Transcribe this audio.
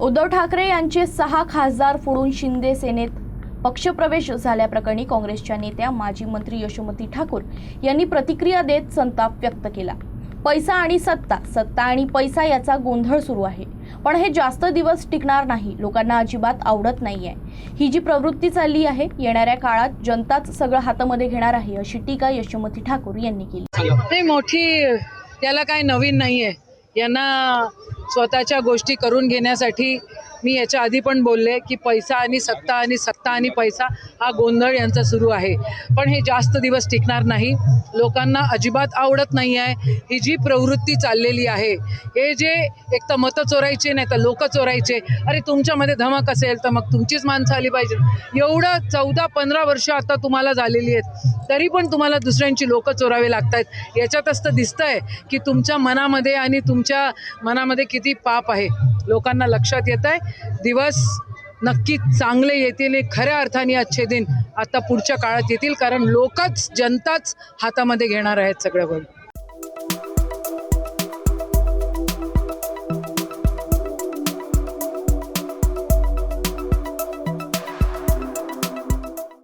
उद्धव ठाकरे यांचे 6 खासदार फोडून शिंदे सेनेत पक्षप्रवेश झाल्याप्रकरणी काँग्रेसच्या नेत्या माजी मंत्री यशोमती ठाकूर यांनी प्रतिक्रिया देत संताप व्यक्त केला। पैसा आणि सत्ता आणि पैसा याचा गोंधळ सुरू आहे, पण हे जास्त दिवस टिकणार नाही। लोकांना अजिबात आवडत नाहीये ही जी प्रवृत्ती चालली आहे। येणाऱ्या काळात जनताच सगळं हातामध्ये घेणार आहे, अशी टीका यशोमती ठाकूर यांनी केली। ते मोठी त्याला काय नवीन नाहीये, यांना स्वतःच्या गोष्टी करून घेण्यासाठी मी याच्या आधी पण बोलले की पैसा आणि सत्ता आणि पैसा हा गोंधळ यांचा सुरू आहे, पण हे जास्त दिवस टिकणार नाही। लोकांना अजिबात आवडत नाही आहे ही जी प्रवृत्ती चाललेली आहे। हे जे एक तर मतं चोरायचे नाही तर लोक चोरायचे, अरे तुमच्यामध्ये धमक असेल तर मग तुमचीच माणसं आली पाहिजे। एवढं 14-15 वर्ष आता तुम्हाला झालेली आहेत, तरी पण तुम्हाला दुसऱ्यांची लोक चोरावे लागतात। याच्यातच तर दिसतंय की तुमच्या मनामध्ये आणि तुमच्या मनामध्ये किती पाप आहे। लोकांना लक्षात येत आहे, दिवस नक्की चांगले येतील, खऱ्या अर्थाने अच्छे दिन आता पुढच्या काळात येतील, कारण लोकच जनताच हातामध्ये घेणार आहेत सगळं।